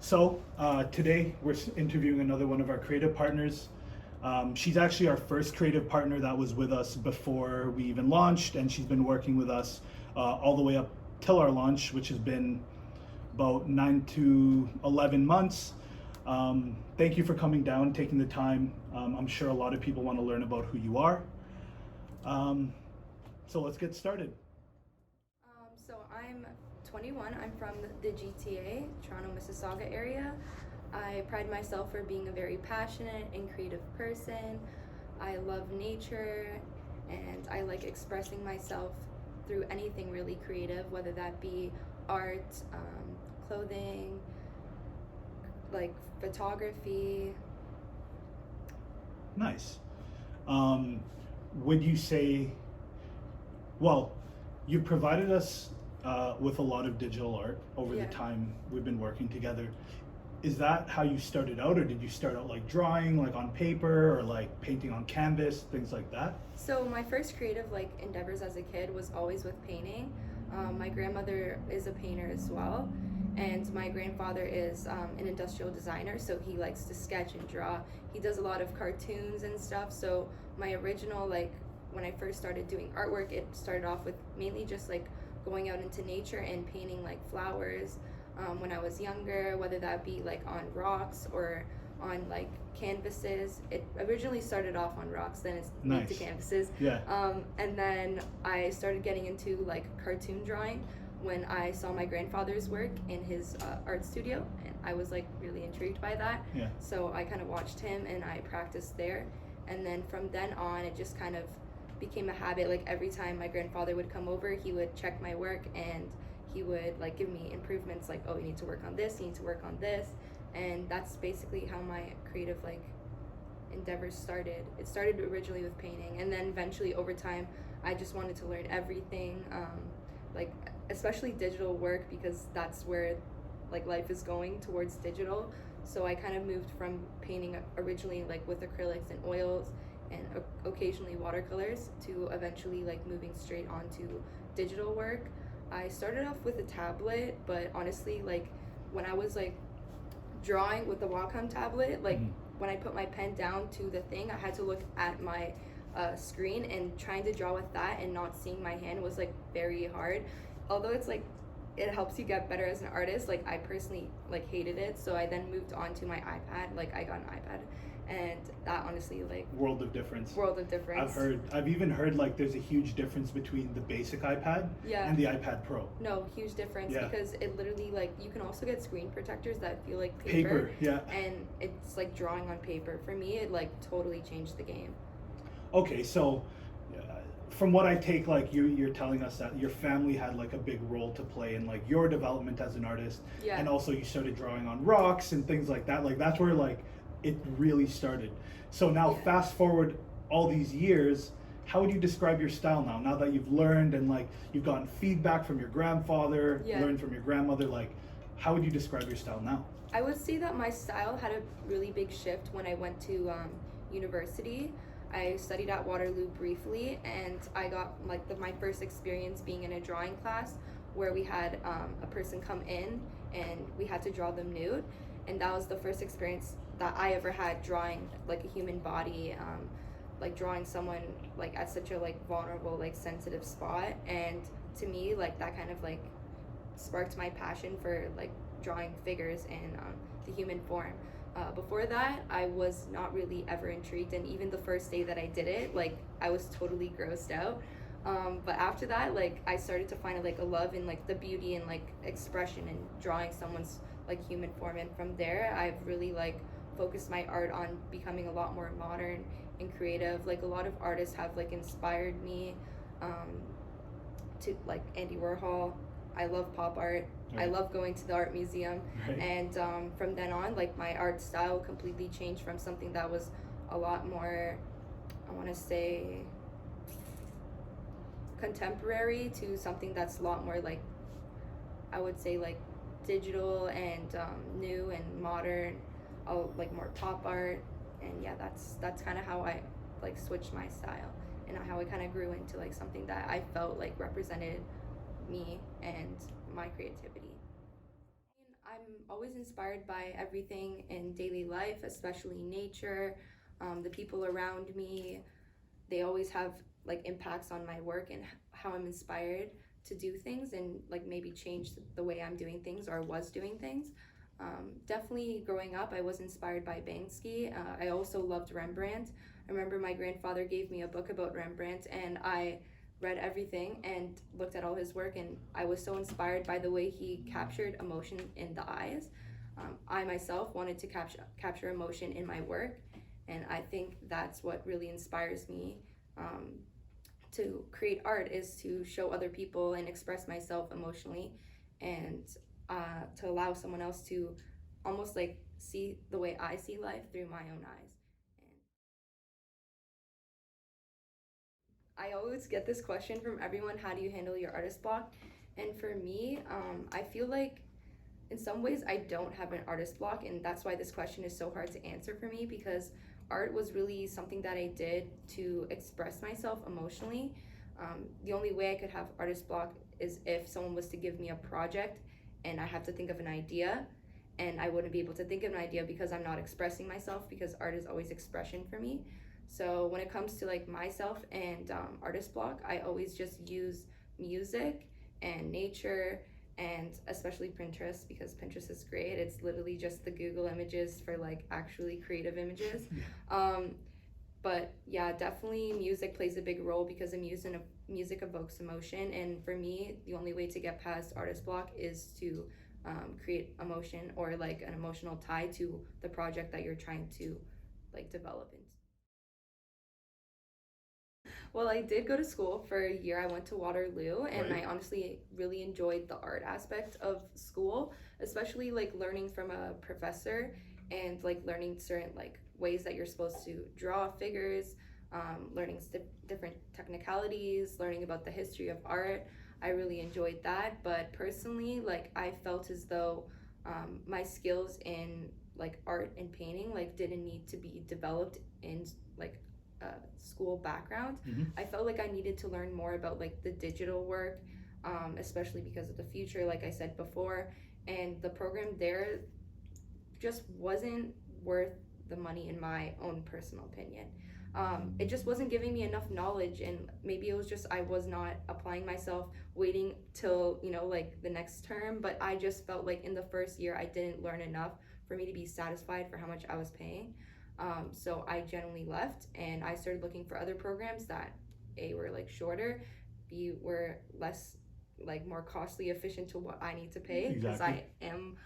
Today we're interviewing another one of our creative partners. She's actually our first creative partner that was with us before we even launched, and she's been working with us all the way up till our launch, which has been about 9 to 11 months. Thank you for coming down, taking the time. I'm sure a lot of people want to learn about who you are. So let's get started. So I'm 21. I'm from the GTA, Toronto, Mississauga area. I pride myself for being a very passionate and creative person. I love nature and I like expressing myself through anything really creative, whether that be art, clothing, like photography. Nice. Would you say, you provided us with a lot of digital art over the time we've been working together. Is that how you started out, or did you start out like drawing, like on paper, or like painting on canvas, things like that? So my first creative endeavors as a kid was always with painting. My grandmother is a painter as well, and my grandfather is an industrial designer, so he likes to sketch and draw. He does a lot of cartoons and stuff. So my original, when I first started doing artwork, it started off with mainly just going out into nature and painting flowers when I was younger, whether that be on rocks or on canvases. It originally started off on rocks, then it's moved to canvases. Yeah. And then I started getting into cartoon drawing when I saw my grandfather's work in his art studio, and I was really intrigued by that. Yeah. So I kind of watched him and I practiced there, and then from then on it just kind of became a habit. Every time my grandfather would come over, he would check my work and he would give me improvements, oh, you need to work on this, you need to work on this. And that's basically how my creative endeavors started. It started originally with painting, and then eventually over time I just wanted to learn everything, especially digital work, because that's where life is going towards digital. So I kind of moved from painting originally with acrylics and oils and occasionally watercolors to eventually moving straight onto digital work. I started off with a tablet, but honestly when I was drawing with the Wacom tablet, when I put my pen down to the thing, I had to look at my screen, and trying to draw with that and not seeing my hand was very hard. Although it's it helps you get better as an artist, I personally hated it. So I then moved on to my iPad. I got an iPad, and that honestly world of difference. I've even heard there's a huge difference between the basic iPad and the iPad Pro. No, huge difference, because it literally you can also get screen protectors that feel like paper. Yeah. And it's drawing on paper. For me, it totally changed the game. Okay, so from what I take, you're telling us that your family had a big role to play in your development as an artist. Yeah. And also you started drawing on rocks and things like that. That's where it really started. So now fast forward all these years, how would you describe your style now that you've learned and you've gotten feedback from your grandfather, learned from your grandmother? How would you describe your style now? I would say that my style had a really big shift when I went to university. I studied at Waterloo briefly, and I got my first experience being in a drawing class where we had a person come in and we had to draw them nude, and that was the first experience that I ever had drawing a human body, drawing someone at such a vulnerable sensitive spot. And to me that kind of sparked my passion for drawing figures in the human form. Before that, I was not really ever intrigued, and even the first day that I did it, I was totally grossed out. But after that, I started to find a love in the beauty and expression in drawing someone's human form, and from there I've really focused my art on becoming a lot more modern and creative. A lot of artists have inspired me, to Andy Warhol. I love pop art. Right. I love going to the art museum. Right. And from then on, my art style completely changed from something that was a lot more, I want to say, contemporary to something that's a lot more I would say digital and new and modern, more pop art. And yeah, that's kind of how I switched my style, and how I kind of grew into something that I felt represented me and my creativity. I'm always inspired by everything in daily life, especially nature, the people around me. They always have like impacts on my work and how I'm inspired to do things and like maybe change the way I'm doing things or was doing things. Definitely growing up, I was inspired by Banksy. I also loved Rembrandt. I remember my grandfather gave me a book about Rembrandt, and I read everything and looked at all his work, and I was so inspired by the way he captured emotion in the eyes. I myself wanted to capture emotion in my work, and I think that's what really inspires me to create art, is to show other people and express myself emotionally, and to allow someone else to almost like see the way I see life through my own eyes. And I always get this question from everyone: how do you handle your artist block? And for me, I feel like in some ways I don't have an artist block, and that's why this question is so hard to answer for me, because art was really something that I did to express myself emotionally. The only way I could have artist block is if someone was to give me a project and I have to think of an idea, and I wouldn't be able to think of an idea because I'm not expressing myself, because art is always expression for me. So when it comes to like myself and artist block, I always just use music and nature, and especially Pinterest, because Pinterest is great. It's literally just the Google images for like actually creative images. But yeah, definitely music plays a big role, because the music evokes emotion, and for me, the only way to get past artist block is to create emotion, or like an emotional tie to the project that you're trying to like develop into. Well, I did go to school for a year. I went to Waterloo, and Right. I honestly really enjoyed the art aspect of school, especially like learning from a professor and like learning certain like ways that you're supposed to draw figures, learning different technicalities, learning about the history of art. I really enjoyed that, but personally, like I felt as though my skills in like art and painting like didn't need to be developed in like school background. Mm-hmm. I felt like I needed to learn more about like the digital work, especially because of the future, like I said before. And the program there just wasn't worth the money, in my own personal opinion. It just wasn't giving me enough knowledge, and maybe it was just I was not applying myself, waiting till like the next term. But I just felt like in the first year I didn't learn enough for me to be satisfied for how much I was paying. So I generally left, and I started looking for other programs that A, were like shorter, B, were less like more costly efficient to what I need to pay, because Exactly. I am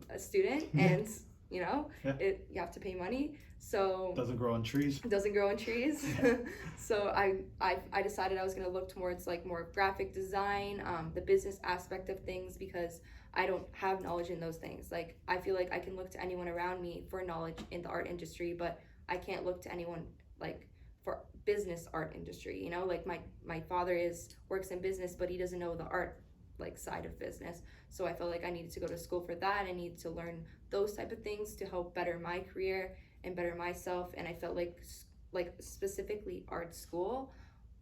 a student, Yeah. and Yeah. you have to pay money, so Doesn't grow on trees. it doesn't grow on trees. Yeah. So I decided I was going to look towards like more graphic design, the business aspect of things, because I don't have knowledge in those things. Like I feel like I can look to anyone around me for knowledge in the art industry, but I can't look to anyone like for business art industry. Like my father works in business, but he doesn't know the art like side of business. So I felt like I needed to go to school for that. I needed to learn those type of things to help better my career and better myself. And I felt like specifically art school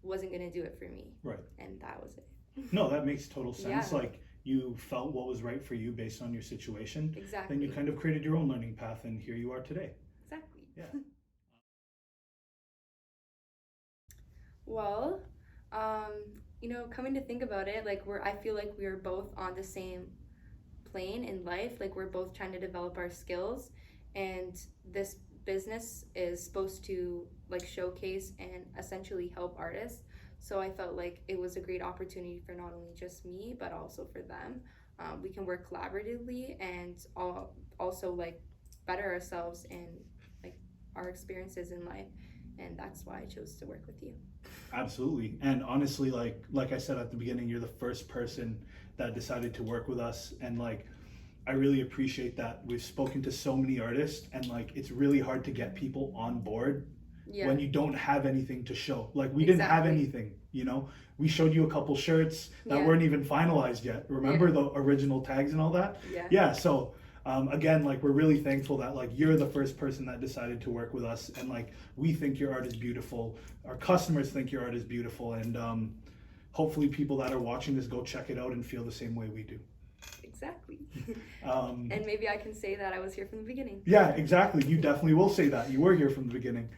wasn't going to do it for me. Right. And that was it. No, that makes total sense. Yeah. Like you felt what was right for you based on your situation. Exactly. Then you kind of created your own learning path, and here you are today. Exactly. Yeah. Well, coming to think about it, like I feel like we are both on the same plane in life. Like we're both trying to develop our skills, and this business is supposed to like showcase and essentially help artists. So I felt like it was a great opportunity for not only just me but also for them. We can work collaboratively and also like better ourselves and like our experiences in life, and that's why I chose to work with you. Absolutely. And honestly, like I said at the beginning, you're the first person that decided to work with us, and like I really appreciate that. We've spoken to so many artists, and like it's really hard to get people on board when you don't have anything to show. Like we didn't have anything, We showed you a couple shirts that weren't even finalized yet. Remember the original tags and all that? Yeah. So again, like we're really thankful that like you're the first person that decided to work with us, and like we think your art is beautiful. Our customers think your art is beautiful, and hopefully people that are watching this go check it out and feel the same way we do. Exactly. Um, And maybe I can say that I was here from the beginning. yeah, exactly. You definitely will say that. You were here from the beginning.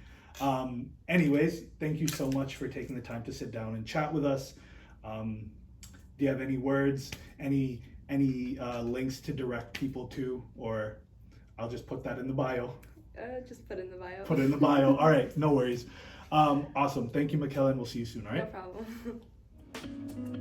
Anyways, thank you so much for taking the time to sit down and chat with us. Do you have any words, any links to direct people to, or I'll just put that in the bio. Just put in the bio. Put it in the bio. All right, no worries. Awesome. Thank you, Mikaela, and we'll see you soon. All right. No problem.